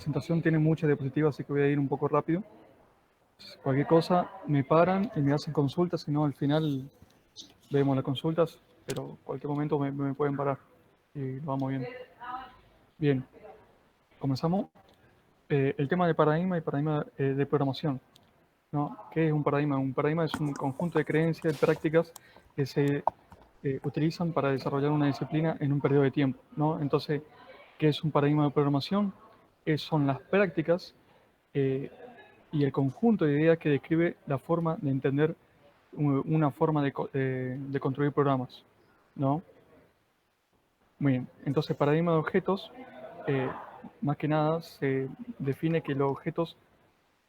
presentación tiene muchas diapositivas, así que voy a ir un poco rápido. Cualquier cosa me paran y me hacen consultas, si no al final vemos las consultas, pero cualquier momento me pueden parar y lo vamos viendo. Bien, comenzamos. El tema de paradigma y paradigma de programación, ¿no? ¿Qué es un paradigma? Un paradigma es un conjunto de creencias y prácticas que se utilizan para desarrollar una disciplina en un periodo de tiempo, ¿no? Entonces, ¿qué es un paradigma de programación? Son las prácticas eh, y el conjunto de ideas que describe la forma de entender una forma de construir programas, ¿no? Muy bien, entonces paradigma de objetos, eh, más que nada se define que los objetos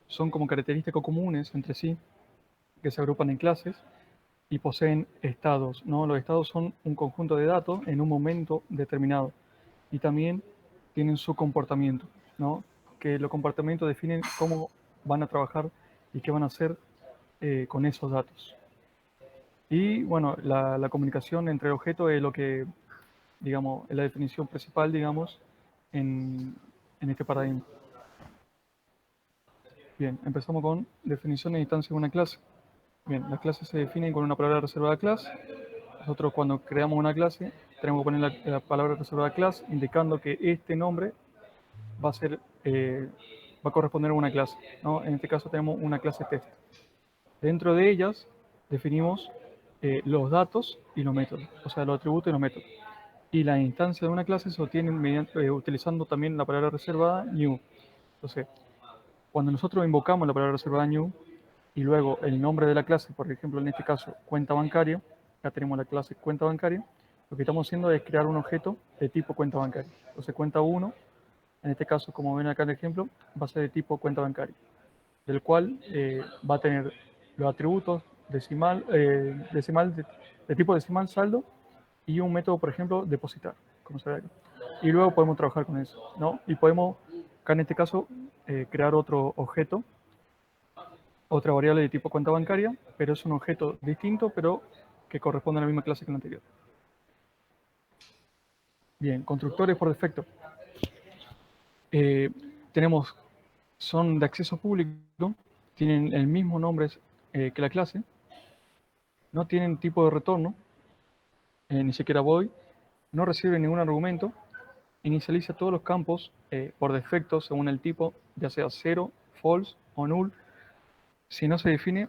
son como características comunes entre sí, que se agrupan en clases y poseen estados, ¿no? Los estados son un conjunto de datos en un momento determinado y también tienen su comportamiento, ¿no? Que los comportamientos definen cómo van a trabajar y qué van a hacer con esos datos. Y bueno, la comunicación entre objetos es lo que, digamos, es la definición principal, digamos, en este paradigma. Bien, empezamos con definición de instancia de una clase. Bien, las clases se definen con una palabra reservada clase. Nosotros cuando creamos una clase tenemos que poner la palabra reservada clase indicando que este nombre va a ser, va a corresponder a una clase, ¿no? En este caso tenemos una clase test. Dentro de ellas definimos los datos y los métodos, o sea, los atributos y los métodos. Y la instancia de una clase se obtiene utilizando también la palabra reservada new. Entonces, cuando nosotros invocamos la palabra reservada new y luego el nombre de la clase, por ejemplo, en este caso, cuenta bancaria, ya tenemos la clase cuenta bancaria, lo que estamos haciendo es crear un objeto de tipo cuenta bancaria. Entonces, cuenta 1, en este caso, como ven acá en el ejemplo, va a ser de tipo cuenta bancaria, del cual va a tener los atributos de tipo decimal, saldo, y un método, por ejemplo, depositar, como se ve acá. Y luego podemos trabajar con eso, ¿no? Y podemos, acá en este caso, crear otro objeto, otra variable de tipo cuenta bancaria, pero es un objeto distinto, pero que corresponde a la misma clase que el anterior. Bien, constructores por defecto. Eh, tenemos, son de acceso público, tienen el mismo nombre que la clase, no tienen tipo de retorno, ni siquiera void, no reciben ningún argumento, inicializa todos los campos por defecto según el tipo, ya sea 0, false o null. Si no se define,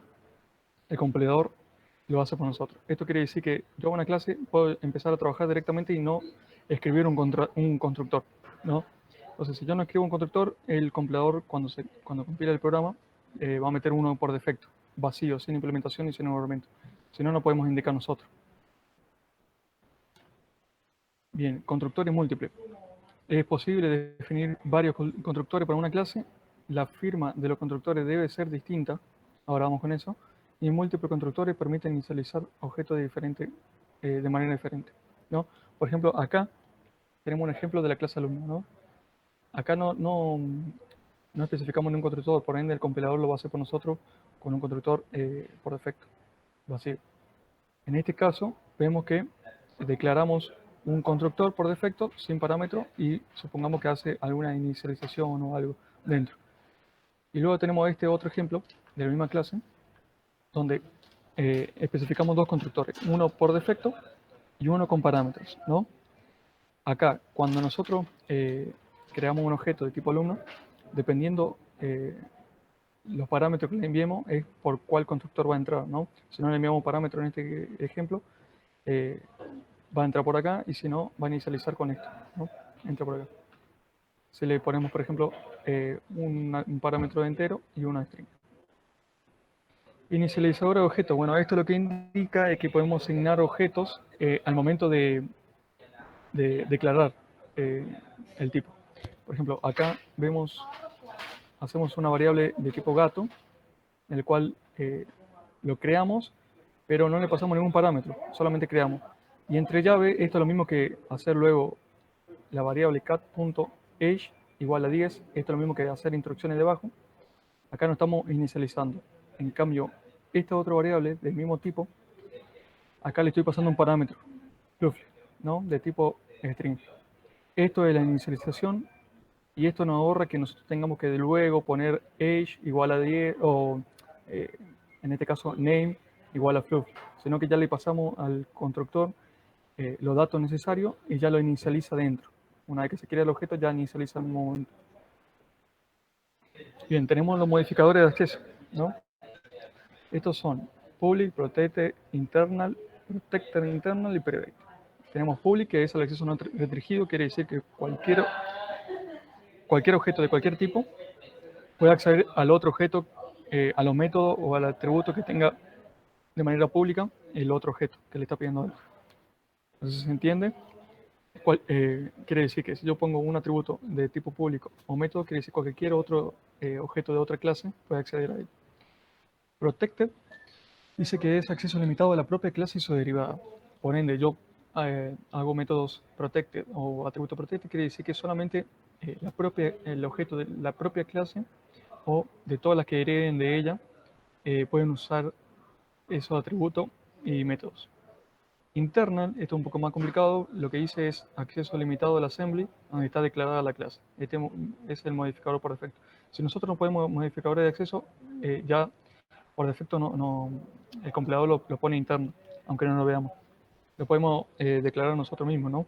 el compilador lo hace por nosotros. Esto quiere decir que yo a una clase puedo empezar a trabajar directamente y no escribir un constructor, ¿no? Entonces, si yo no escribo un constructor, el compilador cuando compila el programa va a meter uno por defecto, vacío, sin implementación y sin un argumento. Si no, no podemos indicar nosotros. Bien, constructores múltiples. Es posible definir varios constructores para una clase. La firma de los constructores debe ser distinta. Ahora vamos con eso. Y múltiples constructores permiten inicializar objetos de manera diferente, ¿no? Por ejemplo, acá tenemos un ejemplo de la clase alumno, ¿no? Acá no especificamos ningún constructor, por ende el compilador lo va a hacer por nosotros con un constructor por defecto, vacío. En este caso, vemos que declaramos un constructor por defecto sin parámetro y supongamos que hace alguna inicialización o algo dentro. Y luego tenemos este otro ejemplo de la misma clase, donde especificamos dos constructores, uno por defecto y uno con parámetros, ¿no? Acá, cuando nosotros creamos un objeto de tipo alumno, dependiendo los parámetros que le enviemos, es por cuál constructor va a entrar, ¿no? Si no le enviamos parámetros en este ejemplo, eh, va a entrar por acá y si no, va a inicializar con esto, ¿no? Entra por acá. Si le ponemos, por ejemplo, un parámetro de entero y una string. Inicializador de objetos. Bueno, esto lo que indica es que podemos asignar objetos al momento de declarar el tipo. Por ejemplo, acá hacemos una variable de tipo gato, en el cual lo creamos, pero no le pasamos ningún parámetro, solamente creamos. Y entre llave, esto es lo mismo que hacer luego la variable cat.age igual a 10, esto es lo mismo que hacer instrucciones debajo. Acá no estamos inicializando. En cambio, esta otra variable del mismo tipo, acá le estoy pasando un parámetro, ¿no? De tipo string. Esto es la inicialización Y esto nos ahorra que nosotros tengamos que de luego poner age igual a 10 o eh, en este caso name igual a fluff, sino que ya le pasamos al constructor los datos necesarios y ya lo inicializa dentro. Una vez que se crea el objeto ya inicializa el momento. Bien, tenemos los modificadores de acceso, ¿no? Estos son public, protected, internal, protected internal y private. Tenemos public, que es el acceso no restringido, quiere decir que cualquier objeto de cualquier tipo puede acceder al otro objeto, a los métodos o al atributo que tenga de manera pública el otro objeto que le está pidiendo. Entonces, ¿se entiende? Quiere decir que si yo pongo un atributo de tipo público o método, quiere decir que cualquier otro objeto de otra clase puede acceder a él. Protected dice que es acceso limitado a la propia clase y su derivada. Por ende, yo hago métodos protected o atributo protected, quiere decir que solamente el objeto de la propia clase o de todas las que hereden de ella pueden usar esos atributos y métodos. Internal, esto es un poco más complicado, lo que dice es acceso limitado al assembly, donde está declarada la clase. Este es el modificador por defecto. Si nosotros no podemos modificadores de acceso, ya por defecto el compilador lo pone interno, aunque no lo veamos. Lo podemos declarar nosotros mismos, ¿no?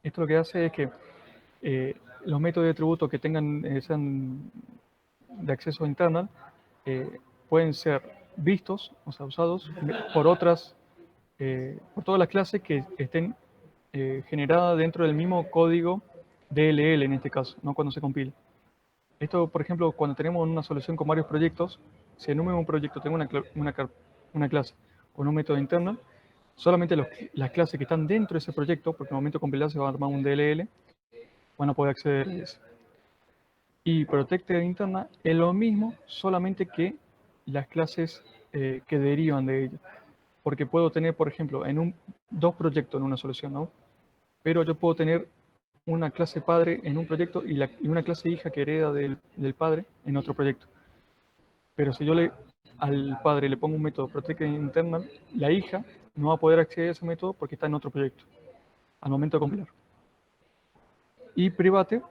Esto lo que hace es que los métodos de atributos que sean de acceso internal eh, pueden ser vistos, o sea, usados por todas las clases que estén generadas dentro del mismo código DLL en este caso, no cuando se compila. Esto, por ejemplo, cuando tenemos una solución con varios proyectos, si en un mismo proyecto tengo una clase con un método interno, solamente las clases que están dentro de ese proyecto, porque en el momento de compilar se va a armar un DLL, van a poder acceder a eso. Y protected interna es lo mismo, solamente que las clases que derivan de ella. Porque puedo tener, por ejemplo, dos proyectos en una solución, ¿no? Pero yo puedo tener una clase padre en un proyecto y una clase hija que hereda del padre en otro proyecto. Pero si al padre le pongo un método protected internal, la hija no va a poder acceder a ese método porque está en otro proyecto al momento de compilar. Y private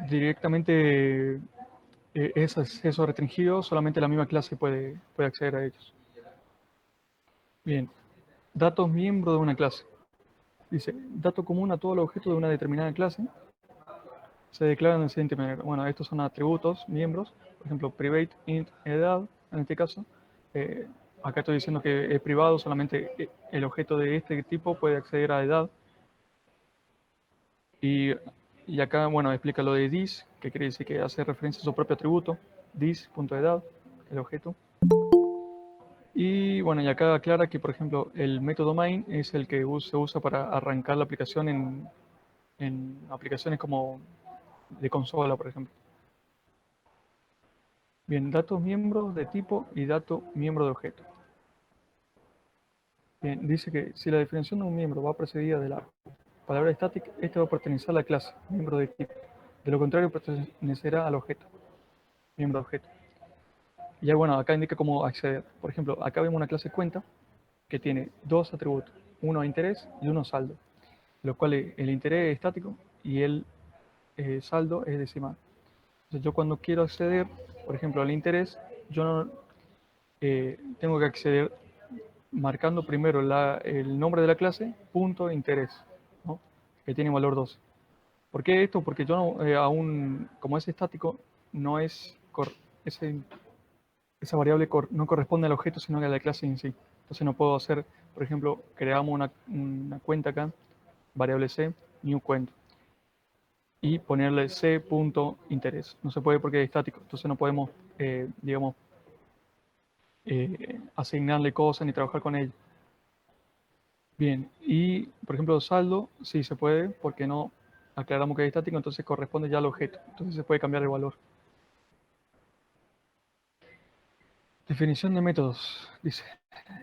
directamente es acceso restringido, solamente la misma clase puede acceder a ellos. Bien, datos miembros de una clase. Dice, dato común a todos los objetos de una determinada clase se declaran de la siguiente manera. Bueno, estos son atributos, miembros, por ejemplo, private int edad, en este caso. Eh, Acá estoy diciendo que es privado, solamente el objeto de este tipo puede acceder a edad. Y, y acá, bueno, explica lo de this, que quiere decir que hace referencia a su propio atributo, this.edad, el objeto. Y bueno, y acá aclara que, por ejemplo, el método main es el que se usa para arrancar la aplicación en aplicaciones como de consola, por ejemplo. Bien, datos miembros de tipo y dato miembro de objeto. Bien, dice que si la definición de un miembro va precedida de la palabra static, este va a pertenecer a la clase, miembro de tipo. De lo contrario, pertenecerá al objeto, miembro de objeto. Y ya bueno, acá indica cómo acceder. Por ejemplo, acá vemos una clase cuenta que tiene dos atributos, uno interés y uno saldo, los cuales el interés es estático y el saldo es decimal. Entonces yo cuando quiero acceder, por ejemplo, al interés, yo no, tengo que acceder marcando primero el nombre de la clase, punto interés, ¿no? Que tiene valor 12. ¿Por qué esto? Porque yo no, aún, como es estático, no es ese, esa variable no corresponde al objeto, sino a la clase en sí. Entonces no puedo hacer, por ejemplo, creamos una cuenta acá, variable c, new cuenta, y ponerle c.interés. No se puede porque es estático, entonces no podemos, digamos, asignarle cosas ni trabajar con ello. Bien, y por ejemplo, saldo, sí se puede, porque no aclaramos que es estático, entonces corresponde ya al objeto, entonces se puede cambiar el valor. Definición de métodos. Dice,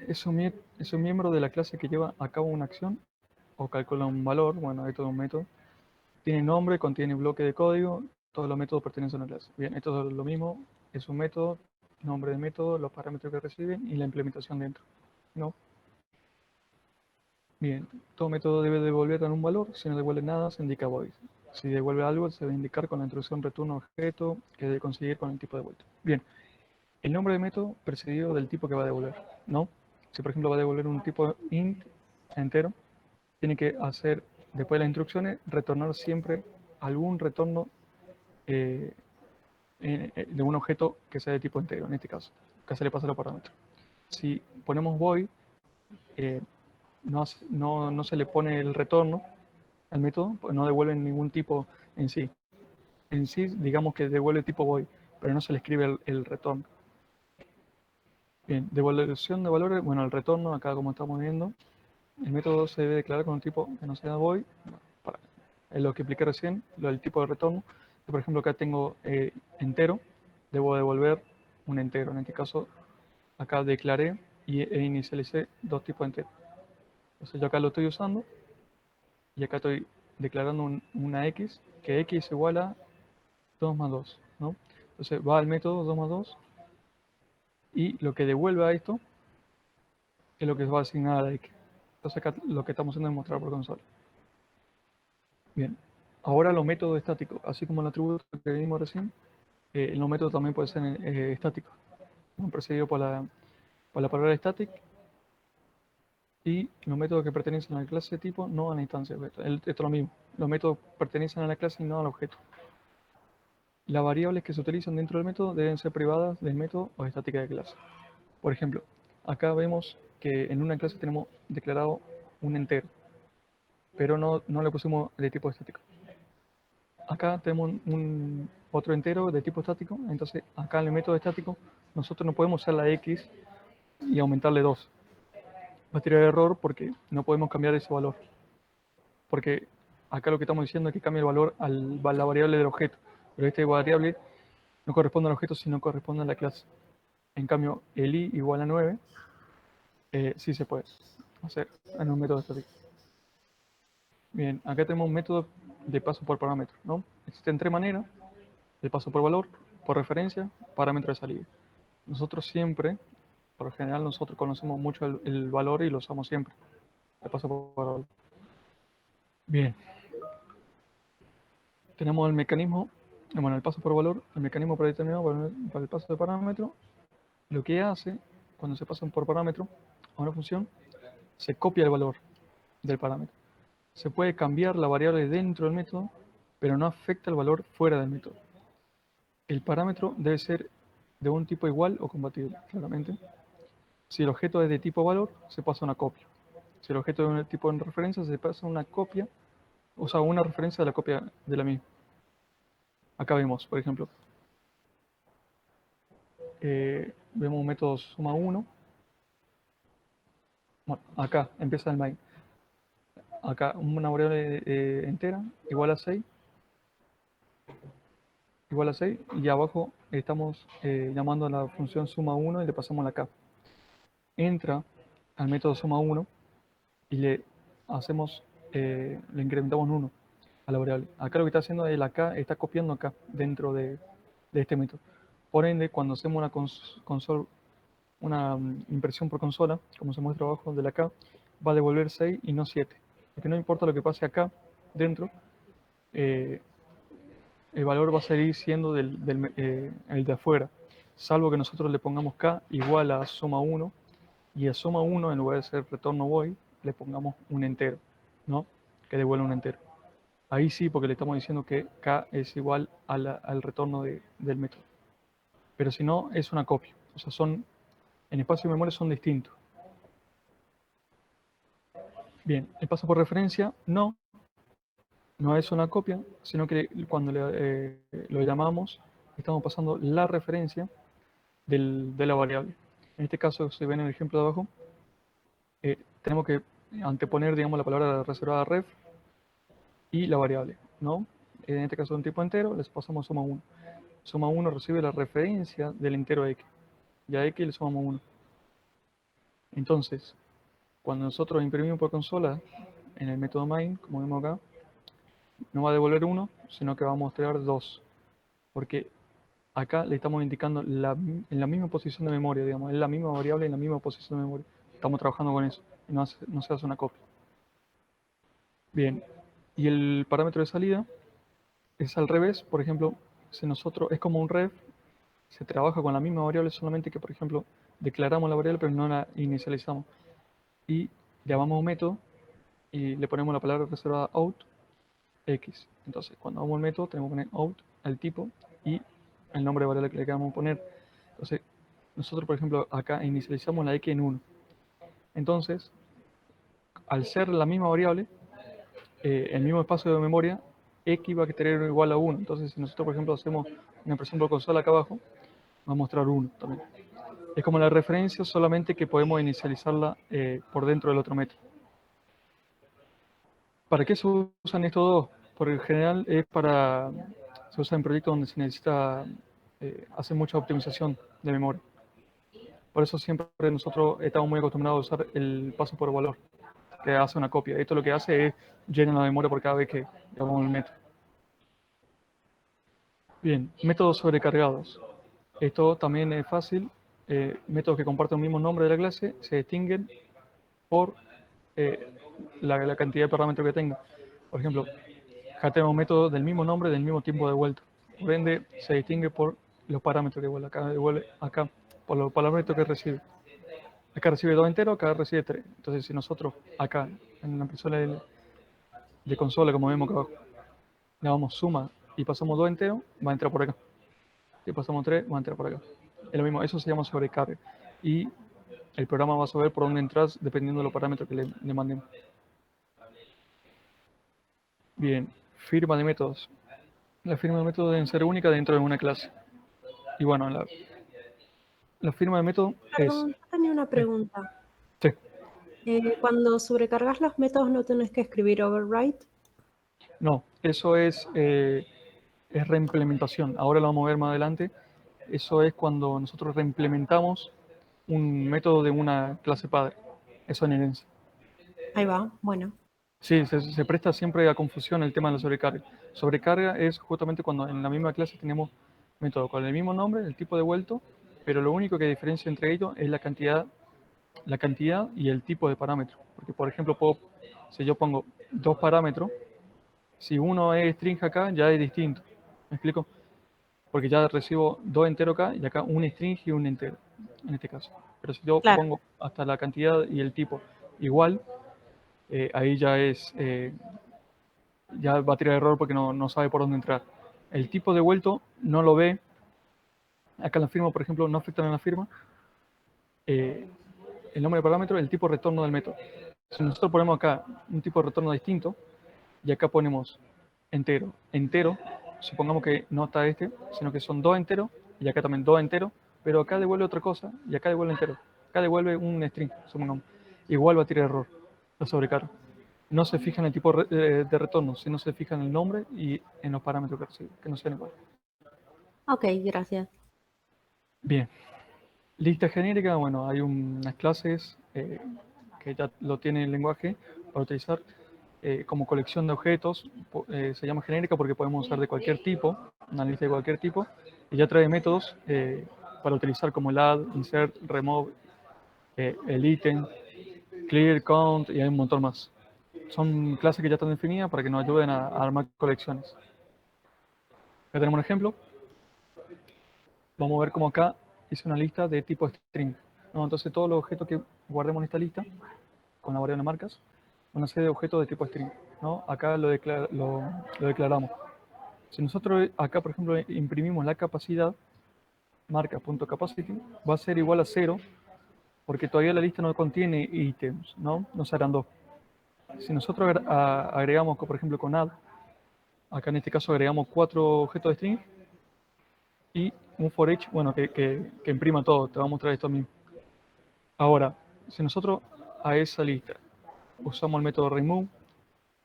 es un miembro de la clase que lleva a cabo una acción o calcula un valor, bueno, esto es un método. Tiene nombre, contiene bloque de código, todos los métodos pertenecen a una clase. Bien, esto es lo mismo, es un método, nombre del método, los parámetros que reciben y la implementación dentro. ¿No? Bien, todo método debe devolver un valor, si no devuelve nada se indica void. Si devuelve algo, se debe indicar con la instrucción return objeto que debe conseguir con el tipo de vuelta. Bien, el nombre del método precedido del tipo que va a devolver, ¿no? Si por ejemplo va a devolver un tipo int entero, tiene que hacer, después de las instrucciones, retornar siempre algún retorno eh, de un objeto que sea de tipo entero, en este caso. Acá se le pasa los parámetros. Si ponemos void, eh, no se le pone el retorno al método, pues no devuelve ningún tipo en sí. En sí, digamos que devuelve tipo void, pero no se le escribe el retorno. Bien, devolución de valores, bueno, el retorno, acá como estamos viendo, el método se debe declarar con un tipo que no sea void, para, es lo que expliqué recién, lo del tipo de retorno. Por ejemplo, acá tengo entero, debo devolver un entero. En este caso, acá declaré e inicialicé dos tipos enteros. Entonces yo acá lo estoy usando y acá estoy declarando una x, que x igual a 2 más 2, ¿no? Entonces va al método 2 más 2 y lo que devuelve a esto es lo que va a asignar a la x. Entonces acá lo que estamos haciendo es mostrar por consola. Bien, ahora los métodos estáticos, así como el atributo que vimos recién, los métodos también pueden ser estáticos, precedido por la palabra static, y los métodos que pertenecen a la clase tipo, no a la instancia. Esto es lo mismo, los métodos pertenecen a la clase y no al objeto. Las variables que se utilizan dentro del método deben ser privadas del método o estáticas de clase. Por ejemplo, acá vemos que en una clase tenemos declarado un entero, pero no le pusimos de tipo estático. Acá tenemos otro entero de tipo estático, entonces acá en el método estático nosotros no podemos usar la x y aumentarle 2. Va a tirar error porque no podemos cambiar ese valor. Porque acá lo que estamos diciendo es que cambia el valor a la variable del objeto, pero esta variable no corresponde al objeto, sino corresponde a la clase. En cambio, el i igual a 9, sí se puede hacer en un método estático. Bien, acá tenemos un método de paso por parámetro, ¿no? Existen tres maneras: de paso por valor, por referencia, parámetro de salida. Nosotros siempre, por lo general, nosotros conocemos mucho el valor y lo usamos siempre, de paso por valor. Bien, tenemos el mecanismo, bueno, el paso por valor, el mecanismo predeterminado para el paso de parámetro. Lo que hace, cuando se pasa por parámetro a una función, se copia el valor del parámetro. Se puede cambiar la variable dentro del método, pero no afecta el valor fuera del método. El parámetro debe ser de un tipo igual o compatible, claramente. Si el objeto es de tipo valor, se pasa una copia. Si el objeto es de un tipo de referencia, se pasa una copia, o sea, una referencia de la copia de la misma. Acá vemos, por ejemplo, vemos un método suma 1. Bueno, acá empieza el main. Acá una variable entera igual a 6, y abajo estamos llamando a la función suma 1 y le pasamos la k. Entra al método suma 1 y hacemos, le incrementamos un 1 a la variable. Acá lo que está haciendo es la k, está copiando acá dentro de este método. Por ende, cuando hacemos una impresión por consola, como se muestra abajo de la k, va a devolver 6 y no 7. Porque no importa lo que pase acá dentro, eh, el valor va a seguir siendo el de afuera, salvo que nosotros le pongamos k igual a suma 1, y a suma 1, en lugar de ser retorno void, le pongamos un entero, ¿no? Que devuelva un entero. Ahí sí, porque le estamos diciendo que k es igual al retorno del método. Pero si no, es una copia. O sea, en espacio de memoria son distintos. Bien, el paso por referencia no es una copia, sino que cuando lo llamamos, estamos pasando la referencia de la variable. En este caso, si ven en el ejemplo de abajo, tenemos que anteponer, digamos, la palabra reservada ref y la variable, ¿no? En este caso, un tipo entero, les pasamos suma 1. Suma 1 recibe la referencia del entero x, y a x le sumamos 1. Entonces, cuando nosotros imprimimos por consola en el método main, como vemos acá, no va a devolver 1, sino que va a mostrar 2, porque acá le estamos indicando en la misma posición de memoria, digamos, es la misma variable en la misma posición de memoria. Estamos trabajando con eso, y no se hace una copia. Bien, y el parámetro de salida Es al revés, por ejemplo, si nosotros, es como un ref, se trabaja con la misma variable, solamente que, por ejemplo, declaramos la variable pero no la inicializamos. Y llamamos a un método y le ponemos la palabra reservada out x. Entonces, cuando vamos al método, tenemos que poner out al tipo y el nombre de variable que le queramos poner. Entonces, nosotros, por ejemplo, acá inicializamos la x en 1. Entonces, al ser la misma variable, el mismo espacio de memoria, x va a tener igual a 1. Entonces, si nosotros, por ejemplo, hacemos una impresión por consola acá abajo, va a mostrar 1 también. Es como la referencia, solamente que podemos inicializarla por dentro del otro método. ¿Para qué se usan estos dos? Por el general es para, se usa en proyectos donde se necesita hacer mucha optimización de memoria. Por eso siempre nosotros estamos muy acostumbrados a usar el paso por valor, que hace una copia. Esto lo que hace es llenar la memoria por cada vez que llamamos el método. Bien, métodos sobrecargados. Esto también es fácil. Métodos que comparten el mismo nombre de la clase se distinguen por la cantidad de parámetros que tenga. Por ejemplo, acá tenemos un método del mismo nombre, del mismo tiempo de vuelta. Por ende, se distingue por los parámetros que devuelve. Acá devuelve acá por los parámetros que recibe. Acá recibe 2 enteros, acá recibe 3. Entonces, si nosotros acá, en la impresora de consola, como vemos acá abajo, le damos suma y pasamos 2 enteros, va a entrar por acá. Si pasamos 3, va a entrar por acá. Es lo mismo, eso se llama sobrecarga. Y el programa va a saber por dónde entras dependiendo de los parámetros que le mandemos. Bien, firma de métodos. La firma de método debe ser única dentro de una clase. Y bueno, la firma de método es... Perdón, yo tenía una eh, pregunta. sí, Cuando sobrecargas los métodos no tenés que escribir override. no, eso es reimplementación. Ahora lo vamos a ver más adelante. Eso es cuando nosotros reimplementamos un método de una clase padre. Eso en herencia. Ahí va, bueno. Sí, se presta siempre a confusión el tema de la sobrecarga. Sobrecarga es justamente cuando en la misma clase tenemos métodos con el mismo nombre, el tipo devuelto, pero lo único que diferencia entre ellos es la cantidad y el tipo de parámetro. Porque, por ejemplo, si yo pongo dos parámetros, si uno es string acá, ya es distinto. ¿Me explico? Porque ya recibo dos enteros acá y acá un string y un entero, en este caso. Pero si yo Claro, pongo hasta la cantidad y el tipo igual, ahí ya va a tirar error porque no sabe por dónde entrar. El tipo devuelto no lo ve. Acá en la firma, por ejemplo, no afectan en la firma. eh, el nombre de parámetro, el tipo de retorno del método. Si nosotros ponemos acá un tipo de retorno distinto y acá ponemos entero, entero, supongamos que no está este, sino que son dos enteros y acá también dos enteros, pero acá devuelve otra cosa y acá devuelve entero. Acá devuelve un string, supongamos. Igual va a tirar error, la sobrecarga. No se fija en el tipo de retorno, sino se fija en el nombre y en los parámetros que recibe, que no sean iguales. ok, gracias. Bien, lista genérica, bueno, hay unas clases que ya lo tiene el lenguaje para utilizar como colección de objetos. Se llama genérica porque podemos usar de cualquier tipo, una lista de cualquier tipo, y ya trae métodos para utilizar como el add, insert, remove, el ítem, clear, count y hay un montón más. Son clases que ya están definidas para que nos ayuden a armar colecciones. Ya tenemos un ejemplo. Vamos a ver cómo acá hice una lista de tipo string. ¿No? Entonces todos los objetos que guardemos en esta lista, con la variable marcas, van a ser de objetos de tipo string. ¿No? Acá lo declaramos. Si nosotros acá, por ejemplo, imprimimos la capacidad, marca.capacity, va a ser igual a 0, porque todavía la lista no contiene ítems, ¿no? No serán dos. Si nosotros agregamos, por ejemplo, con add, acá en este caso agregamos 4 objetos de string y un for each, bueno, que imprima todo, te va a mostrar esto mismo. Ahora, si nosotros a esa lista usamos el método remove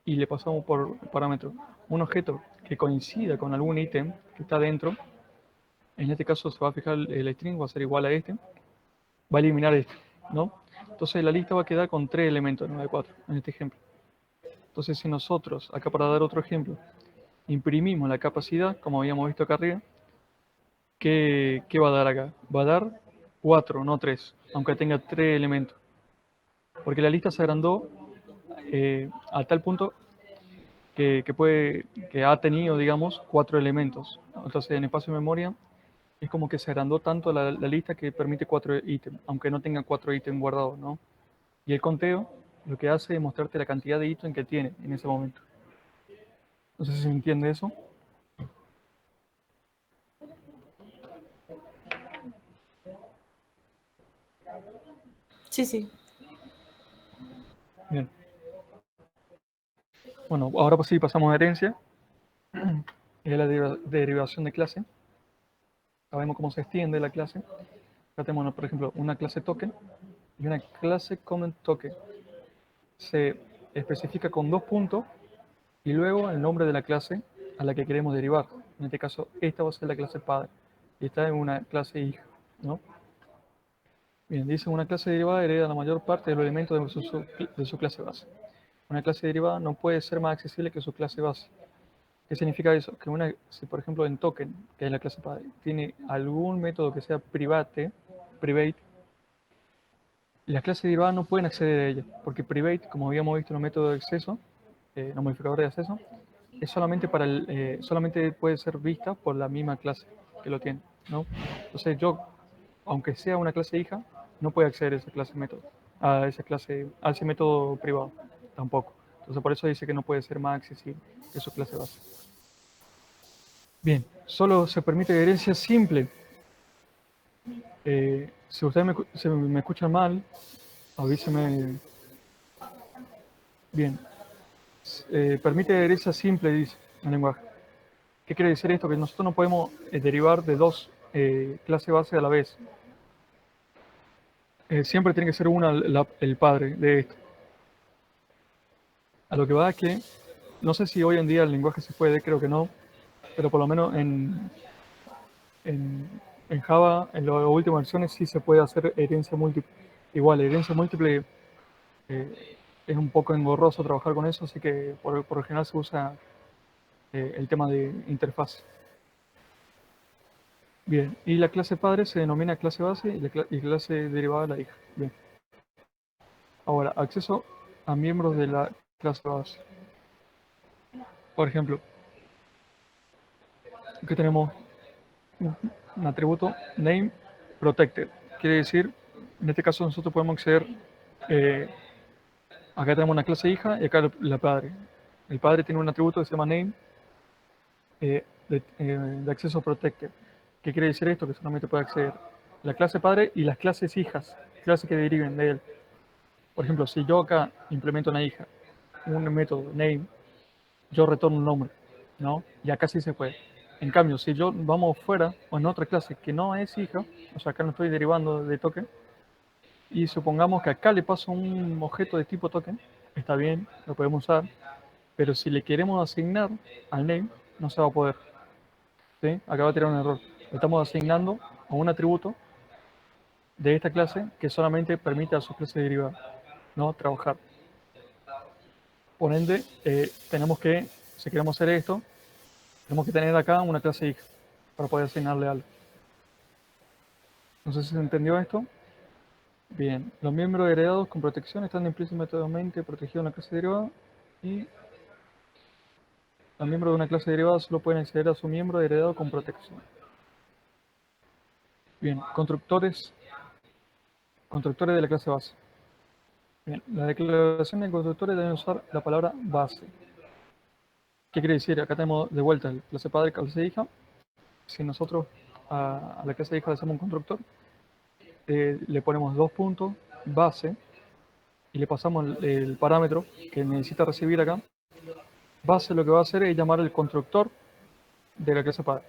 y le pasamos por parámetro un objeto que coincida con algún ítem que está dentro, en este caso se va a fijar el string, va a ser igual a este, va a eliminar este, ¿no? Entonces la lista va a quedar con 3 elementos, no de 4, en este ejemplo. Entonces si nosotros, acá para dar otro ejemplo, imprimimos la capacidad, como habíamos visto acá arriba, ¿qué va a dar acá? Va a dar 4, no 3, aunque tenga 3 elementos. Porque la lista se agrandó a tal punto que ha tenido, digamos, 4 elementos. Entonces, en espacio de memoria es como que se agrandó tanto la lista que permite 4 ítems, aunque no tenga 4 ítems guardados, ¿no? Y el conteo lo que hace es mostrarte la cantidad de ítems que tiene en ese momento. No sé si se entiende eso. Sí, sí. Bien. Bueno, ahora pues sí pasamos a herencia. Es la derivación de clase. Sabemos cómo se extiende la clase. Acá tenemos, por ejemplo, una clase token y una clase comment token. Se especifica con 2 puntos y luego el nombre de la clase a la que queremos derivar. En este caso, esta va a ser la clase padre y esta es una clase hija, ¿no? Bien, dice una clase derivada hereda la mayor parte de los elementos de su clase base. Una clase derivada no puede ser más accesible que su clase base. ¿Qué significa eso? Que si por ejemplo en token, que es la clase padre, tiene algún método que sea private, las clases derivadas no pueden acceder a ella, porque private, como habíamos visto en un método de acceso, no modificador de acceso, es solamente puede ser vista por la misma clase que lo tiene, ¿no? Entonces yo, aunque sea una clase hija, no puede acceder a esa clase método, a ese método privado, tampoco. Entonces por eso dice que no puede ser más accesible que su clase base. Bien, solo se permite herencia simple. Si ustedes me escuchan mal, avísenme. Bien, permite herencia simple, dice el lenguaje. ¿Qué quiere decir esto? Que nosotros no podemos derivar de 2 clases base a la vez. Siempre tiene que ser una el padre de esto. A lo que va es que, no sé si hoy en día el lenguaje se puede, creo que no, pero por lo menos en Java, en las últimas versiones, sí se puede hacer herencia múltiple. Igual, herencia múltiple es un poco engorroso trabajar con eso, así que por lo general se usa el tema de interfaz. Bien, y la clase padre se denomina clase base y clase derivada la hija. Bien. Ahora, acceso a miembros de la clase base. Por ejemplo, aquí tenemos un atributo name protected. Quiere decir, en este caso nosotros podemos acceder, eh, acá tenemos una clase hija y acá la padre. El padre tiene un atributo que se llama name de acceso protected. ¿Qué quiere decir esto? Que solamente puede acceder la clase padre y las clases hijas, clases que deriven de él. Por ejemplo, si yo acá implemento una hija, un método name, yo retorno un nombre, ¿no? Y acá sí se puede. En cambio, si yo vamos fuera o en otra clase que no es hija, o sea, acá no estoy derivando de token, y supongamos que acá le paso un objeto de tipo token, está bien, lo podemos usar, pero si le queremos asignar al name, no se va a poder. ¿Sí? Acá va a tirar un error. Le estamos asignando a un atributo de esta clase que solamente permite a su clase derivada, ¿no? Trabajar. Por ende, si queremos hacer esto, tenemos que tener acá una clase hija para poder asignarle algo. No sé si se entendió esto. Bien, los miembros heredados con protección están implícitamente protegidos en la clase derivada y los miembros de una clase derivada solo pueden acceder a su miembro heredado con protección. Bien, constructores de la clase base. Bien, la declaración de constructores debe usar la palabra base. ¿Qué quiere decir? Acá tenemos de vuelta el clase padre y clase hija. Si nosotros a la clase hija le hacemos un constructor, le ponemos 2 puntos, base, y le pasamos el parámetro que necesita recibir acá. Base lo que va a hacer es llamar el constructor de la clase padre.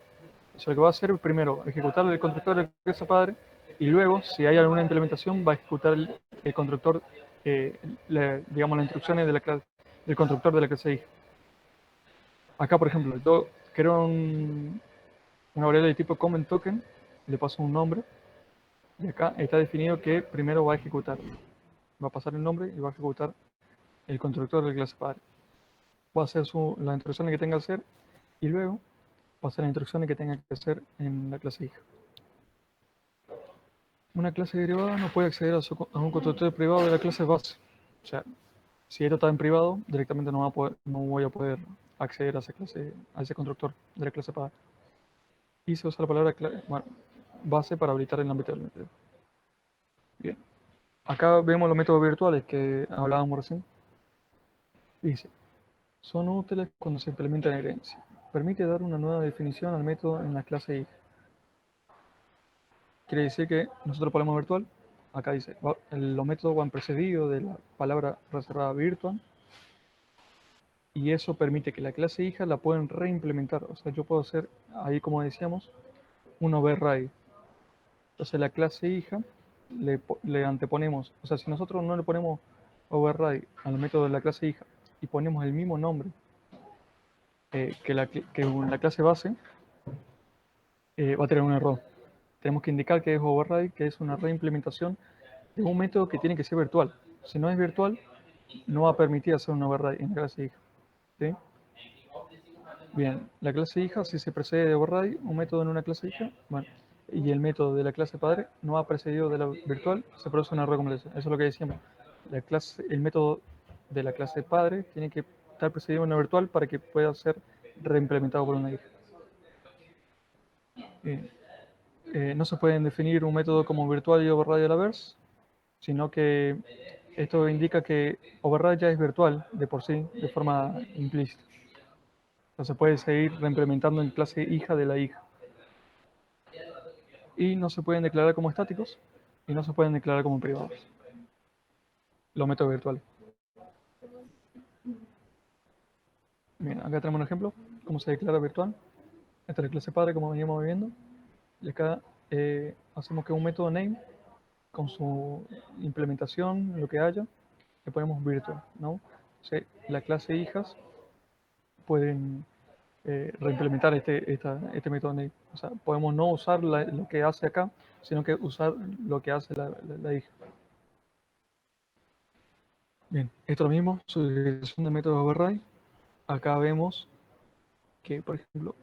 O sea, lo que va a hacer primero ejecutar el constructor de la clase padre y luego, si hay alguna implementación, va a ejecutar el constructor, digamos, las instrucciones del constructor de la clase hija. Acá, por ejemplo, yo creo una variable de tipo comment token, le paso un nombre, y acá está definido que primero va a ejecutar. Va a pasar el nombre y va a ejecutar el constructor de la clase padre. Va a hacer las instrucciones que tenga que hacer y luego va a hacer las instrucciones que tenga que hacer en la clase hija. Una clase derivada no puede acceder a un constructor privado de la clase base. O sea, Si esto está en privado, directamente no voy a poder acceder a esa clase, a ese constructor de la clase padre. Y se usa la palabra base para habilitar el ámbito del método. Bien. Acá vemos los métodos virtuales que hablábamos recién. Dice, son útiles cuando se implementa en herencia. Permite dar una nueva definición al método en la clase hija. Quiere decir que nosotros ponemos virtual. Acá dice, los métodos van precedidos de la palabra reservada virtual. Y eso permite que la clase hija la pueden reimplementar. O sea, yo puedo hacer, ahí como decíamos, un override. Entonces la clase hija le anteponemos, o sea, si nosotros no le ponemos override al método de la clase hija y ponemos el mismo nombre que la clase base, va a tener un error. Tenemos que indicar que es override, que es una reimplementación de un método que tiene que ser virtual. Si no es virtual, no va a permitir hacer un override en la clase hija. ¿Sí? Bien, la clase hija, si se precede de override, un método en una clase hija, bueno, y el método de la clase padre no ha precedido de la virtual, se produce una error como ese. Eso es lo que decíamos. El método de la clase padre tiene que estar precedido de una virtual para que pueda ser reimplementado por una hija. Bien. No se pueden definir un método como virtual y override a la vez, sino que esto indica que override ya es virtual de por sí, de forma implícita. Entonces puede seguir reimplementando en clase hija de la hija. Y no se pueden declarar como estáticos y no se pueden declarar como privados. Los métodos virtuales. Bien, acá tenemos un ejemplo, cómo se declara virtual. Esta es la clase padre, como veníamos viendo. Y acá hacemos que un método name, con su implementación, lo que haya, le ponemos virtual, ¿no? O sea, la clase hijas pueden reimplementar este método name. O sea, podemos no usar lo que hace acá, sino que usar lo que hace la hija. Bien, esto es lo mismo, su utilización de métodos override. Acá vemos que, por ejemplo,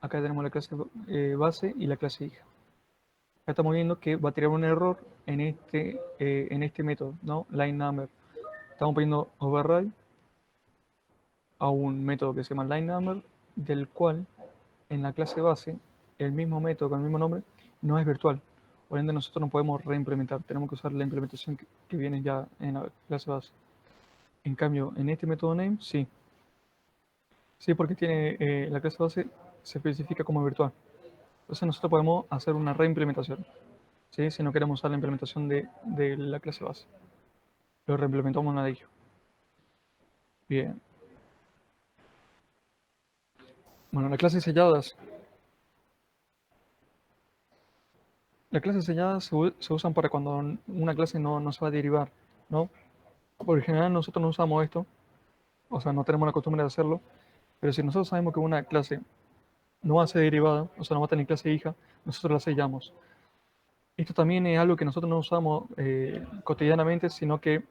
acá tenemos la clase base y la clase hija. Acá estamos viendo que va a tirar un error en este método, ¿no? Line number. Estamos poniendo override a un método que se llama line number, del cual en la clase base, el mismo método con el mismo nombre no es virtual. Por ende, nosotros no podemos reimplementar. Tenemos que usar la implementación que viene ya en la clase base. En cambio, en este método name, sí. Sí, porque tiene la clase base se especifica como virtual. Entonces nosotros podemos hacer una reimplementación, ¿sí? Si no queremos usar la implementación de la clase base. Lo reimplementamos una de ellos. Bien. Bueno, las clases selladas. Las clases selladas se usan para cuando una clase no se va a derivar, ¿no? Por lo general nosotros no usamos esto, o sea, no tenemos la costumbre de hacerlo, pero si nosotros sabemos que una clase no va a ser derivada, o sea, no va a tener clase hija, nosotros la sellamos. Esto también es algo que nosotros no usamos cotidianamente, sino que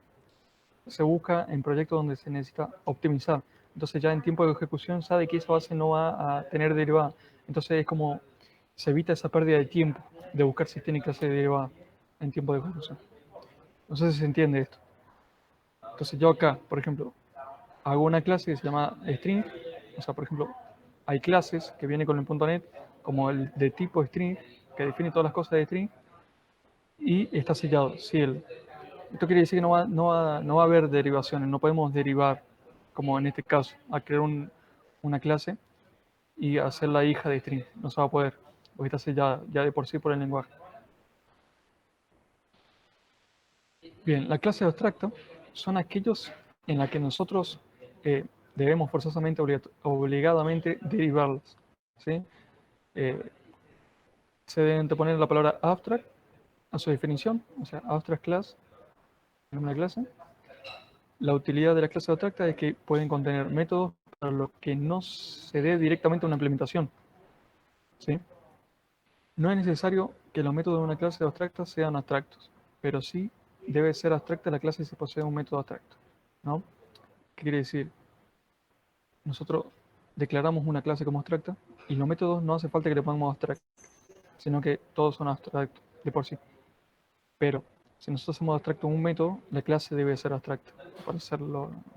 se busca en proyectos donde se necesita optimizar. Entonces ya en tiempo de ejecución sabe que esa base no va a tener derivada. Entonces es como se evita esa pérdida de tiempo de buscar si tiene clase derivada en tiempo de ejecución. No sé si se entiende esto. Entonces yo acá, por ejemplo, hago una clase que se llama string. O sea, por ejemplo, hay clases que vienen con el .NET como el de tipo string, que define todas las cosas de string, y está sellado, ciel. Esto quiere decir que no va a haber derivaciones, no podemos derivar, como en este caso, a crear una clase y hacer la hija de string. No se va a poder, porque está sellada ya de por sí por el lenguaje. Bien, la clase abstracta son aquellos en la que nosotros debemos forzosamente, obligadamente derivarlas, ¿sí? Se debe anteponer la palabra abstract a su definición, o sea, abstract class es una clase. La utilidad de la clase abstracta es que pueden contener métodos para los que no se dé directamente una implementación, ¿sí? No es necesario que los métodos de una clase abstracta sean abstractos, pero sí debe ser abstracta la clase si posee un método abstracto, ¿no? ¿Qué quiere decir? Nosotros declaramos una clase como abstracta y los métodos no hace falta que le pongamos abstracto, sino que todos son abstractos de por sí. Pero Si nosotros hacemos abstracto un método, la clase debe ser abstracta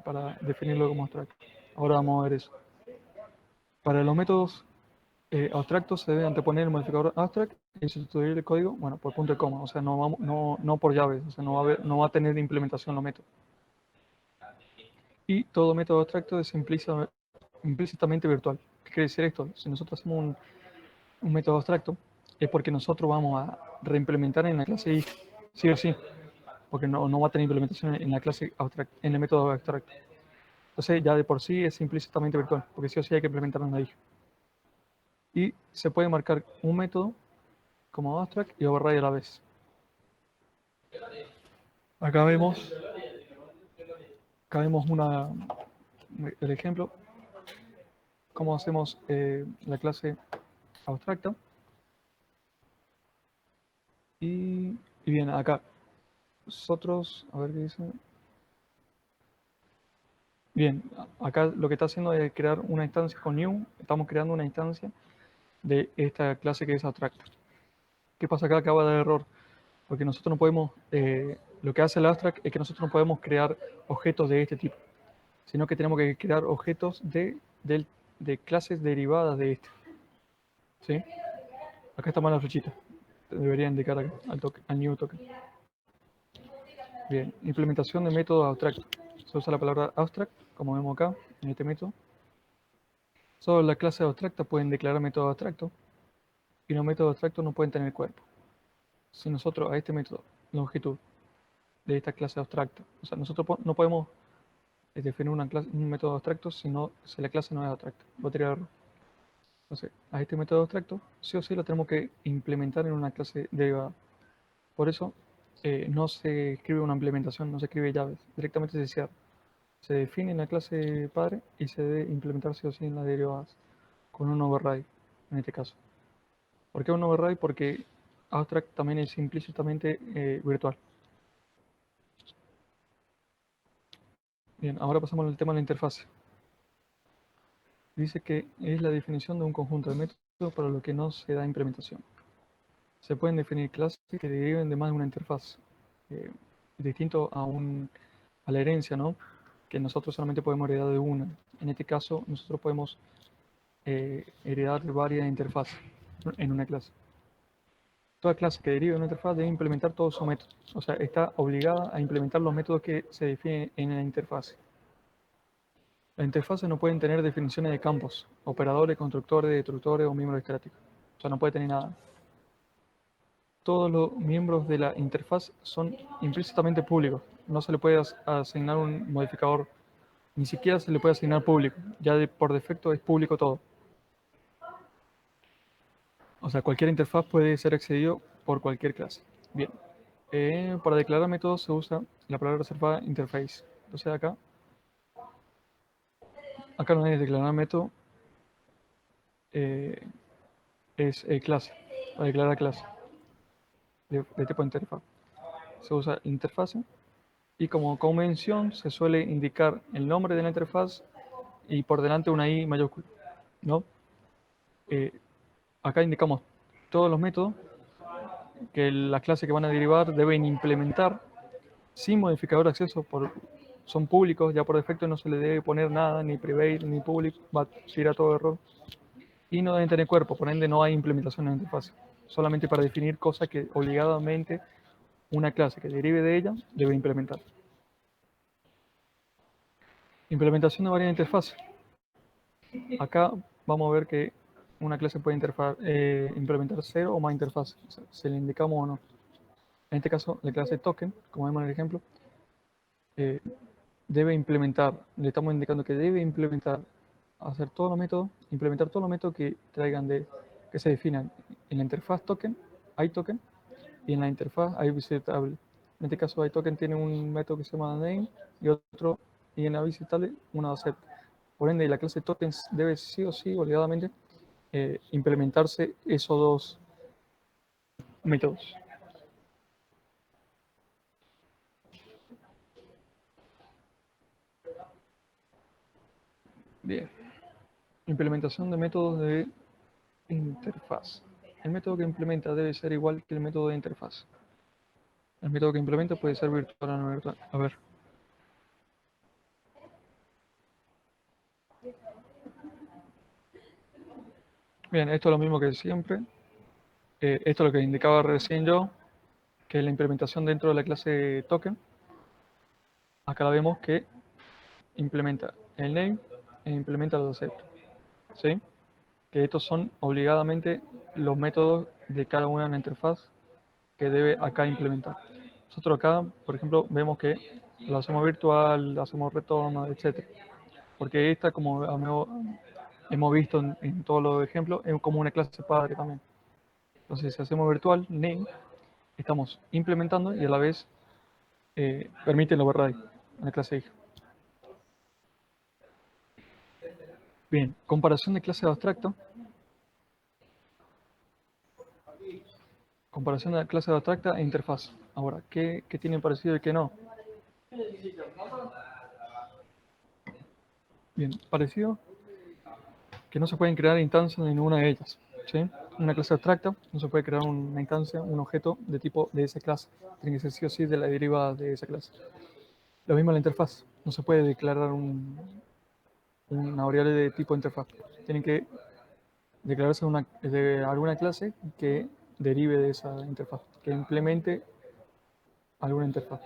para definirlo como abstracto. Ahora vamos a ver eso. Para los métodos abstractos se debe anteponer el modificador abstract y sustituir el código, bueno, por punto y coma, o sea, no por llaves, o sea, no va a tener implementación los métodos. Y todo método abstracto es implícitamente virtual. ¿Qué quiere decir esto? Si nosotros hacemos un método abstracto, es porque nosotros vamos a reimplementar en la clase if, sí o sí, porque no va a tener implementación en la clase abstracta, en el método abstracto. Entonces ya de por sí es implícitamente virtual, porque sí o sí hay que implementarlo en la if. Y se puede marcar un método como abstract y override a la vez. Acá vemos el ejemplo, cómo hacemos la clase abstracta. Y bien, acá nosotros, a ver qué dice. Bien, acá lo que está haciendo es crear una instancia con new. Estamos creando una instancia de esta clase que es abstracta. ¿Qué pasa acá? Acaba de dar error. Porque nosotros no podemos, lo que hace el abstract es que nosotros no podemos crear objetos de este tipo, sino que tenemos que crear objetos de clases derivadas de este. ¿Sí? Acá está mal la flechita. Debería indicar acá, al new token. Bien, implementación de métodos abstractos. Se usa la palabra abstract, como vemos acá, en este método. Solo las clases abstractas pueden declarar métodos abstractos y los métodos abstractos no pueden tener cuerpo. Si nosotros a este método, longitud de esta clase abstracta, o sea, nosotros no podemos definir un método abstracto si la clase no es abstracta. Va a tirar error. Entonces, a este método abstracto, sí o sí lo tenemos que implementar en una clase derivada. Por eso, no se escribe una implementación, no se escribe llaves, directamente se cierra. Se define en la clase padre y se debe implementar sí o sí en las derivadas, con un override, en este caso. ¿Por qué un override? Porque abstract también es implícitamente virtual. Bien, ahora pasamos al tema de la interfase. Dice que es la definición de un conjunto de métodos para lo que no se da implementación. Se pueden definir clases que deriven de más de una interfaz, eh, distinto a la herencia, ¿no? Que nosotros solamente podemos heredar de una. En este caso, nosotros podemos heredar de varias interfaces en una clase. Toda clase que derive de una interfaz debe implementar todos sus métodos. O sea, está obligada a implementar los métodos que se definen en la interfaz. Las interfaces no pueden tener definiciones de campos, operadores, constructores, destructores o miembros estáticos. O sea, no puede tener nada. Todos los miembros de la interfaz son implícitamente públicos. No se le puede asignar un modificador, ni siquiera se le puede asignar público. Ya por defecto es público todo. O sea, cualquier interfaz puede ser accedido por cualquier clase. Bien. Para declarar métodos se usa la palabra reservada interface. Entonces acá no es declarar método, eh, es clase, para declarar clase de tipo interfaz. Se usa interfase y como convención se suele indicar el nombre de la interfaz y por delante una i mayúscula, ¿no? Eh, Acá indicamos todos los métodos que las clases que van a derivar deben implementar sin modificador de acceso, son públicos, ya por defecto no se le debe poner nada, ni private, ni public, va a tirar todo error. Y no deben tener cuerpo, por ende no hay implementación en la interfaz. Solamente para definir cosas que obligadamente una clase que derive de ella debe implementar. Implementación de varias interfaces. Acá vamos a ver que una clase puede implementar 0 o más interfaces, o sea, si le indicamos o no. En este caso, la clase token, como vemos en el ejemplo, eh, debe implementar, le estamos indicando que debe implementar, hacer todos los métodos, implementar todos los métodos que traigan que se definan en la interfaz token, iToken, y en la interfaz iVisitable. En este caso, iToken tiene un método que se llama name y otro, y en la visitable una set. Por ende, la clase tokens debe sí o sí, obligadamente, implementarse esos dos métodos. Bien. Implementación de métodos de interfaz. El método que implementa debe ser igual que el método de interfaz. El método que implementa puede ser virtual o no virtual. A ver. Bien, esto es lo mismo que siempre. Esto es lo que indicaba recién yo, que es la implementación dentro de la clase token. Acá la vemos que implementa el name e implementa los aceptos. ¿Sí? Que estos son obligadamente los métodos de cada una de la interfaz que debe acá implementar. Nosotros acá, por ejemplo, vemos que lo hacemos virtual, lo hacemos retorno, etc. Porque esta, como hemos visto en todos los ejemplos, es como una clase padre también. Entonces, si hacemos virtual, name, estamos implementando y a la vez permite el override en la clase hija. Bien, comparación de clase de abstracto. Comparación de la clase abstracta e interfaz. Ahora, ¿qué tiene parecido y qué no? Bien, parecido que no se pueden crear instancias de ninguna de ellas. ¿Sí? Una clase abstracta no se puede crear una instancia, un objeto de tipo de esa clase. Tiene que ser sí o sí de la derivada de esa clase. Lo mismo en la interfaz. No se puede declarar una variable de tipo interfaz. Tiene que declararse de alguna clase que derive de esa interfaz, que implemente alguna interfaz.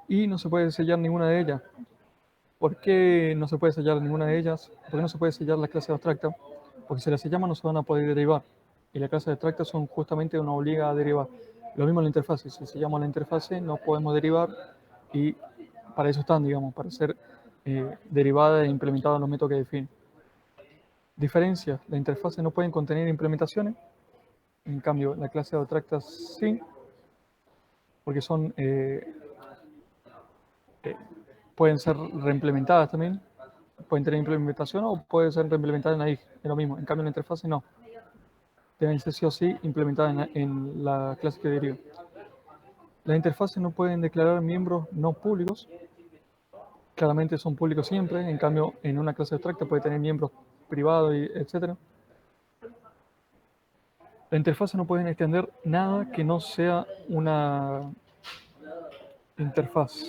Y no se puede sellar ninguna de ellas. ¿Por qué no se puede sellar ninguna de ellas? ¿Por qué no se puede sellar la clase abstracta? Porque si las sellamos no se van a poder derivar. Y las clases abstractas son justamente una obliga a derivar. Lo mismo en la interfase. Si sellamos la interfase no podemos derivar y para eso están, digamos, para ser derivadas e implementadas en los métodos que definen. Diferencia, la interfase no pueden contener implementaciones. En cambio, la clase abstracta sí, porque son pueden ser reimplementadas también, pueden tener implementación o pueden ser reimplementadas en la IJ, es lo mismo. En cambio, en la interfase no. Deben ser sí o sí implementadas en la clase que deriva. Las interfaces no pueden declarar miembros no públicos. Claramente son públicos siempre. En cambio, en una clase abstracta puede tener miembros privados, etc. Las interfaces no pueden extender nada que no sea una interfaz.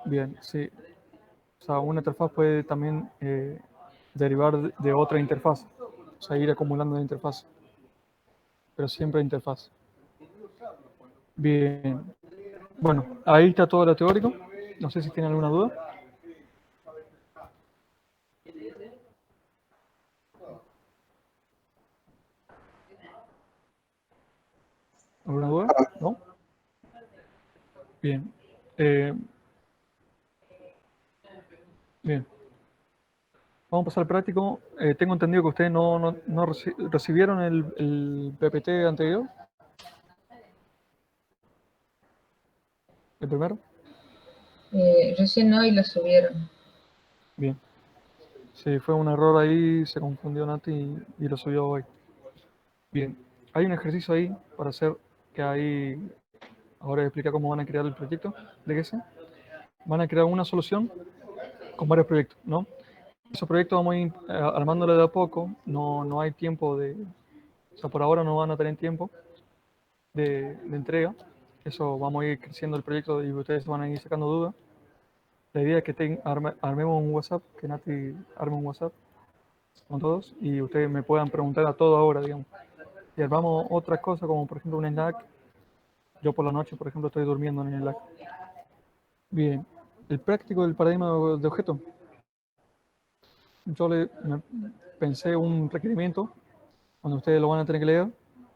Bien, sí. O sea, una interfaz puede también derivar de otra interfaz. O sea, ir acumulando de interfaz. Pero siempre interfaz. Bien. Bueno, ahí está todo lo teórico. No sé si tienen alguna duda. ¿Alguna duda? ¿No? Bien. Eh, bien. Vamos a pasar al práctico. Tengo entendido que ustedes no recibieron el PPT anterior. ¿El primero? Recién hoy lo subieron. Bien. Sí, fue un error ahí, se confundió Nati y lo subió hoy. Bien. Hay un ejercicio ahí para hacer que ahí, ahora explica cómo van a crear el proyecto de GESE. Van a crear una solución con varios proyectos, ¿no? Esos proyectos vamos a ir armándolo de a poco, no hay tiempo o sea, por ahora no van a tener tiempo de entrega. Eso vamos a ir creciendo el proyecto y ustedes van a ir sacando dudas. La idea es que armemos un WhatsApp, que Nati arme un WhatsApp con todos y ustedes me puedan preguntar a todo ahora, digamos. Y armamos otras cosas como por ejemplo un Slack. Yo por la noche, por ejemplo, estoy durmiendo en el Slack. Bien, el práctico del paradigma de objeto. Me pensé un requerimiento cuando ustedes lo van a tener que leer.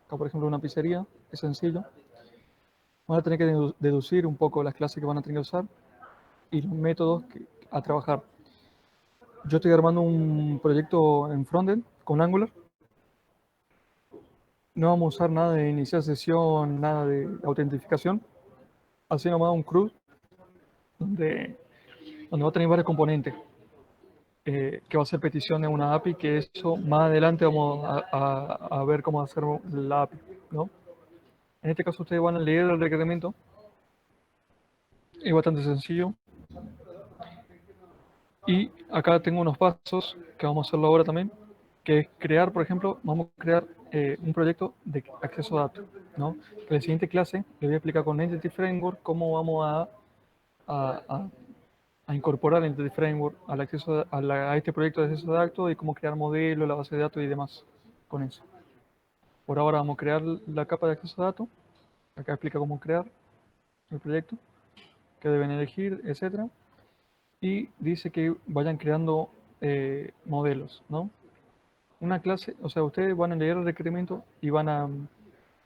Acá, por ejemplo, una pizzería, es sencillo. Van a tener que deducir un poco las clases que van a tener que usar y los métodos a trabajar. Yo estoy armando un proyecto en frontend con Angular. No vamos a usar nada de iniciar sesión, nada de autentificación. Así nomás un CRUD donde va a tener varios componentes. Que va a ser petición de una API, que eso más adelante vamos a ver cómo hacer la API, ¿no? En este caso ustedes van a leer el requerimiento. Es bastante sencillo. Y acá tengo unos pasos que vamos a hacerlo ahora también. que es crear, por ejemplo, vamos a crear un proyecto de acceso a datos, ¿no? Que en la siguiente clase les voy a explicar con Entity Framework cómo vamos a incorporar Entity Framework al acceso a este proyecto de acceso a datos y cómo crear modelos, la base de datos y demás con eso. Por ahora vamos a crear la capa de acceso a datos. Acá explica cómo crear el proyecto, qué deben elegir, etcétera. Y dice que vayan creando modelos, ¿no? Una clase, o sea, ustedes van a leer el requerimiento y van a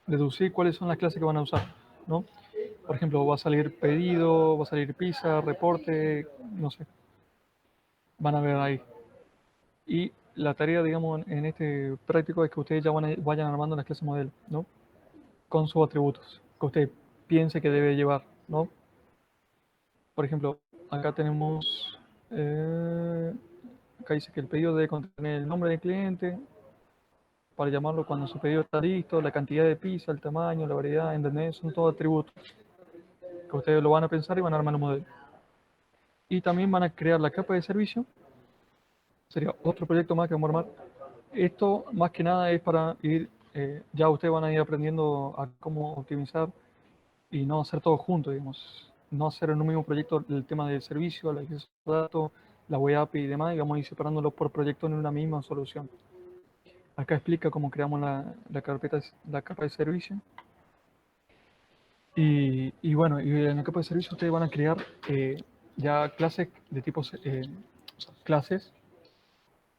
deducir cuáles son las clases que van a usar, ¿no? Por ejemplo, va a salir pedido, va a salir pizza, reporte, no sé. Van a ver ahí. Y la tarea, digamos, en este práctico es que ustedes ya vayan armando las clases modelo, ¿no? Con sus atributos, que usted piense que debe llevar, ¿no? Por ejemplo, acá tenemos, acá dice que el pedido debe contener el nombre del cliente, para llamarlo cuando su pedido está listo, la cantidad de pizza, el tamaño, la variedad, ¿entendés? Son todos atributos que ustedes lo van a pensar y van a armar el modelo. Y también van a crear la capa de servicio, sería otro proyecto más que vamos a armar. Esto más que nada es para ir, ya ustedes van a ir aprendiendo a cómo optimizar y no hacer todo junto, digamos. No hacer en un mismo proyecto el tema del servicio, el acceso a datos, la web API y demás, y vamos a ir separándolo por proyecto en una misma solución. Acá explica cómo creamos la carpeta, la capa de servicio. Y bueno, y en la capa de servicio ustedes van a crear ya clases de tipos, clases,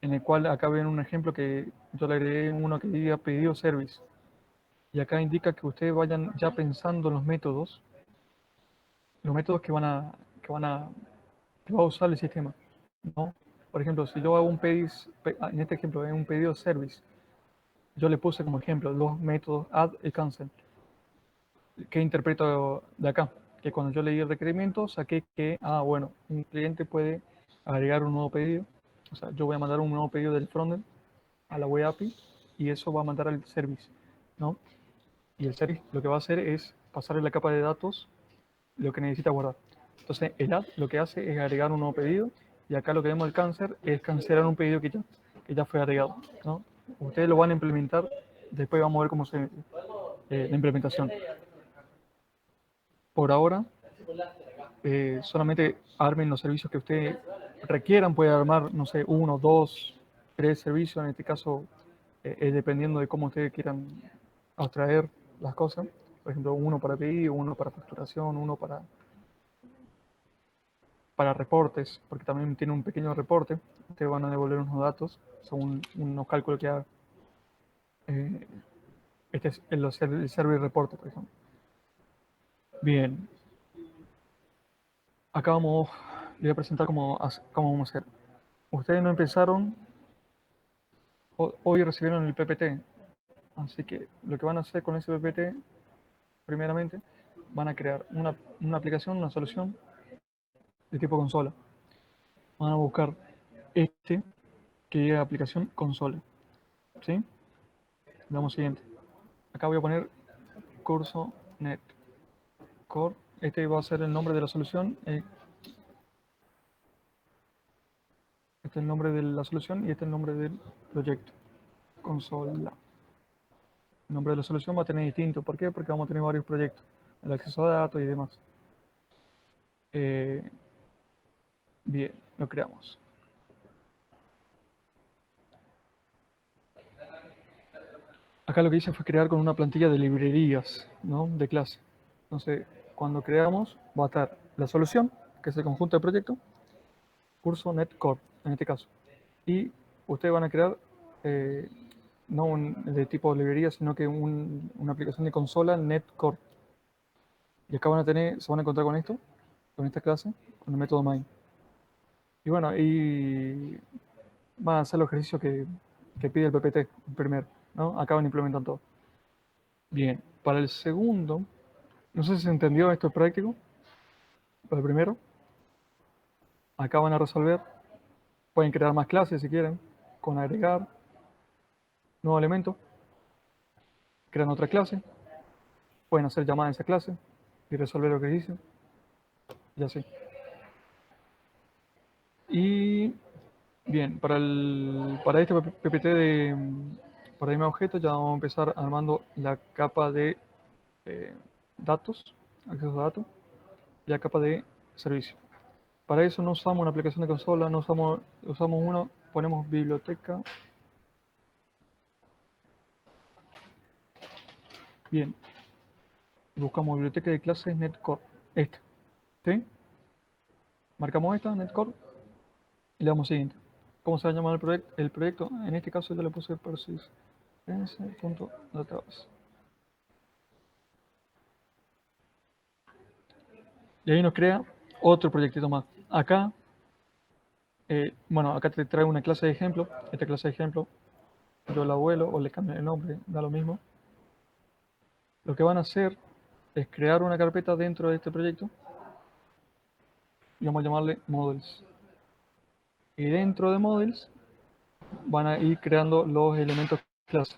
en el cual acá ven un ejemplo que yo le agregué uno que diga pedido service. Y acá indica que ustedes vayan ya pensando en los métodos que que va a usar el sistema, ¿no? Por ejemplo, si yo hago un pedido, en este ejemplo, es un pedido service, yo le puse como ejemplo los métodos add y cancel. ¿Qué interpreto de acá? Que cuando yo leí el requerimiento, saqué que, bueno, un cliente puede agregar un nuevo pedido. O sea, yo voy a mandar un nuevo pedido del frontend a la web API y eso va a mandar al service, ¿no? Y el service lo que va a hacer es pasarle la capa de datos lo que necesita guardar. Entonces, el add lo que hace es agregar un nuevo pedido y acá lo que vemos el cáncer es cancelar un pedido que ya fue agregado, ¿no? Ustedes lo van a implementar, después vamos a ver cómo se la implementación. Por ahora, solamente armen los servicios que ustedes requieran. Puede armar, no sé, 1, 2, 3 servicios. En este caso, dependiendo de cómo ustedes quieran abstraer las cosas. Por ejemplo, uno para pedido, uno para facturación, uno para reportes, porque también tiene un pequeño reporte. Ustedes van a devolver unos datos según unos cálculos que haga. Este es el Service Report, por ejemplo. Bien, acá les voy a presentar cómo vamos a hacer. Ustedes no empezaron, hoy recibieron el PPT, así que lo que van a hacer con ese PPT, primeramente, van a crear una aplicación, una solución de tipo consola. Van a buscar que es aplicación consola. ¿Sí? Vamos siguiente. Acá voy a poner curso net core. Este va a ser el nombre de la solución. Este es el nombre de la solución y este es el nombre del proyecto. Consola. El nombre de la solución va a tener distinto. ¿Por qué? Porque vamos a tener varios proyectos. El acceso a datos y demás. Bien, lo creamos. Acá lo que hice fue crear con una plantilla de librerías, ¿no? De clase. Entonces, cuando creamos, va a estar la solución, que es el conjunto de proyecto, curso NetCore, en este caso. Y ustedes van a crear, no de tipo librería, sino que una aplicación de consola NetCore. Y acá se van a encontrar con esto, con esta clase, con el método main. Y bueno, y van a hacer los ejercicios que pide el PPT primero, ¿no? Acá van implementando todo. Bien, para el segundo, no sé si se entendió esto es práctico. Para el primero, acá van a resolver, pueden crear más clases si quieren, con agregar, nuevo elemento, crean otra clase, pueden hacer llamada a esa clase y resolver lo que dicen, y así. Y Bien, para este PPT de paradigma de objetos ya vamos a empezar armando la capa de datos, acceso a datos, y la capa de servicio. Para eso no usamos una aplicación de consola, no usamos uno, ponemos biblioteca. Bien, buscamos biblioteca de clases Netcore, esta, ¿sí? Marcamos esta, Netcore, y le damos siguiente. ¿Cómo se va a llamar el proyecto? En este caso yo le puse persistence.database. Y ahí nos crea otro proyectito más. Acá, bueno, acá te trae una clase de ejemplo. Esta clase de ejemplo, yo la vuelo o le cambio el nombre, da lo mismo. Lo que van a hacer es crear una carpeta dentro de este proyecto y vamos a llamarle models. Y dentro de models van a ir creando los elementos clase.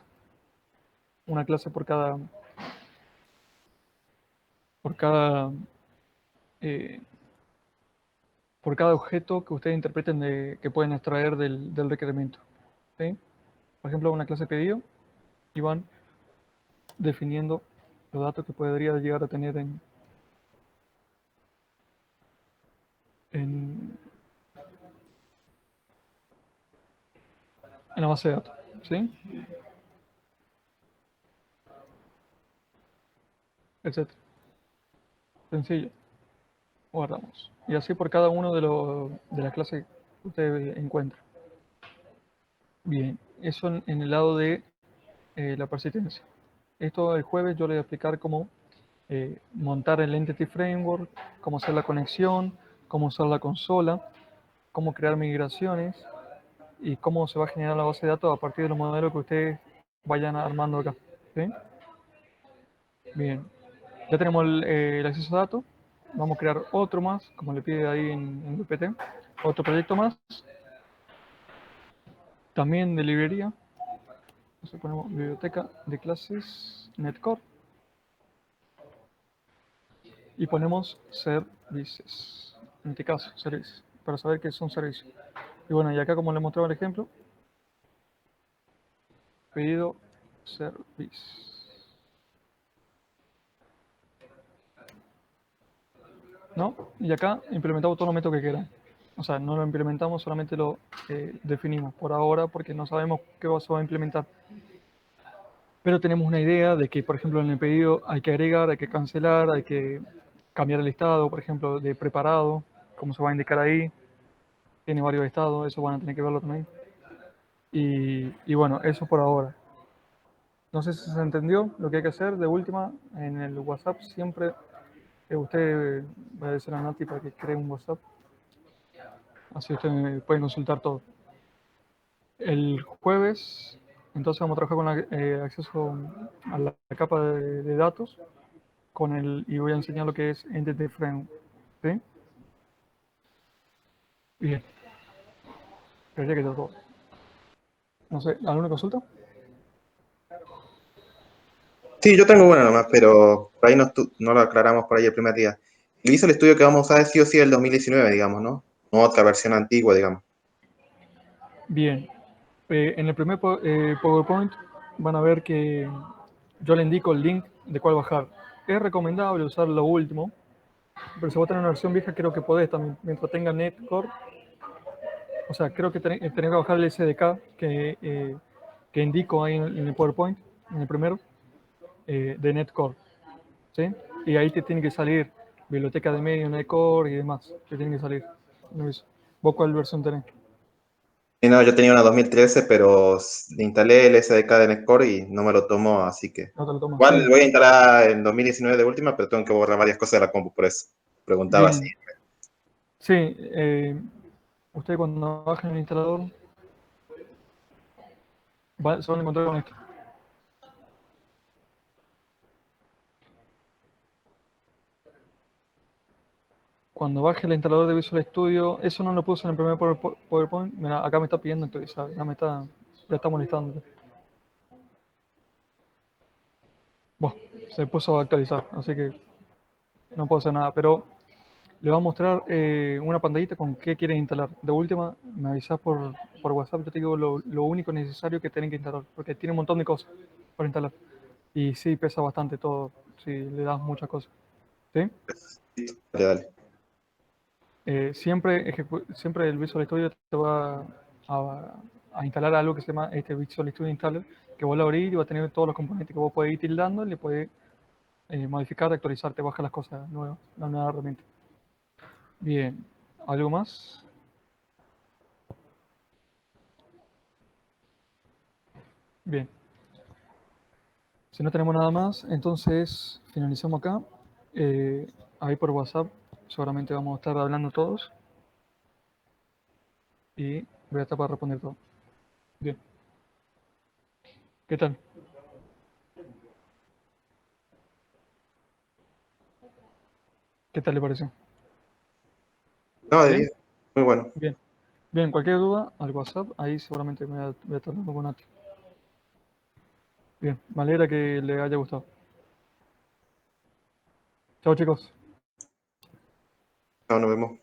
Una clase por cada eh, por cada objeto que ustedes interpreten que pueden extraer del requerimiento. ¿Sí? Por ejemplo, una clase pedido y van definiendo los datos que podría llegar a tener en, en la base de datos. ¿Sí? Etcétera. Sencillo. Guardamos. Y así por cada uno de las clases que ustedes encuentran. Bien, eso en el lado de la persistencia. Esto el jueves yo les voy a explicar cómo montar el Entity Framework, cómo hacer la conexión, cómo usar la consola, cómo crear migraciones y cómo se va a generar la base de datos a partir de los modelos que ustedes vayan armando acá. ¿Sí? Bien, ya tenemos el acceso a datos. Vamos a crear otro más, como le pide ahí en PPT, otro proyecto más, también de librería. Entonces ponemos biblioteca de clases Netcore y ponemos services. En este caso, services, para saber qué son servicios. Y bueno, y acá como les mostraba el ejemplo, pedido service. ¿No? Y acá implementamos todos los métodos que quieran. O sea, no lo implementamos, solamente lo definimos por ahora porque no sabemos qué se va a implementar. Pero tenemos una idea de que, por ejemplo, en el pedido hay que agregar, hay que cancelar, hay que cambiar el estado, por ejemplo, de preparado, cómo se va a indicar ahí. Tiene varios estados, eso van a tener que verlo también. Y bueno, eso por ahora. No sé si se entendió lo que hay que hacer. De última, en el WhatsApp siempre usted va a decir a Nati para que cree un WhatsApp. Así ustedes pueden consultar todo. El jueves, entonces vamos a trabajar con acceso a la capa de datos y voy a enseñar lo que es Entity Framework. ¿Sí? Bien. Creería que ya todo. No sé, ¿alguna consulta? Sí, yo tengo una nomás, pero por ahí no lo aclaramos por ahí el primer día. El Visual Studio que vamos a usar es sí o sí el 2019, digamos, ¿no? No otra versión antigua, digamos. Bien. En el primer PowerPoint van a ver que yo le indico el link de cuál bajar. Es recomendable usar lo último, pero si vos tenés una versión vieja creo que podés también, mientras tenga Netcore. O sea, creo que tenés que bajar el SDK que indico ahí en el PowerPoint, en el primero, de Netcore. ¿Sí? Y ahí te tiene que salir biblioteca de medio, Netcore y demás. Te tiene que salir. ¿Vos cuál versión tenés? Y no, yo tenía una 2013, pero le instalé el SDK de Netcore y no me lo tomó, así que... No te lo tomas. Igual Sí. voy a instalar en 2019 de última, pero tengo que borrar varias cosas de la compu, por eso preguntaba así. Bien. Sí, ustedes cuando bajen el instalador se van a encontrar con esto. Cuando baje el instalador de Visual Studio, eso no lo puse en el primer PowerPoint. Mira, acá me está pidiendo actualizar, ya está molestando. Bueno, se puso a actualizar, así que no puedo hacer nada, pero Le va a mostrar una pantallita con qué quieren instalar. De última, me avisas por WhatsApp, yo te digo lo único necesario que tienen que instalar, porque tiene un montón de cosas para instalar. Y sí, pesa bastante todo, si le das muchas cosas. ¿Sí? Listo, dale, dale. Siempre el Visual Studio te va a instalar algo que se llama este Visual Studio Installer, que vos lo abrís y va a tener todos los componentes que vos podés ir tildando y le podés modificar, actualizar, te baja las cosas nuevas, la nueva herramienta. Bien, ¿algo más? Bien. Si no tenemos nada más, entonces finalizamos acá. Ahí por WhatsApp seguramente vamos a estar hablando todos y voy a estar para responder todo. Bien. ¿Qué tal? ¿Qué tal le pareció? No, de ¿Bien? 10. Muy bueno. Bien. Bien, cualquier duda al WhatsApp, ahí seguramente voy a estar hablando con Nati. Bien, me alegra que le haya gustado. Chao chicos. Chao, nos vemos.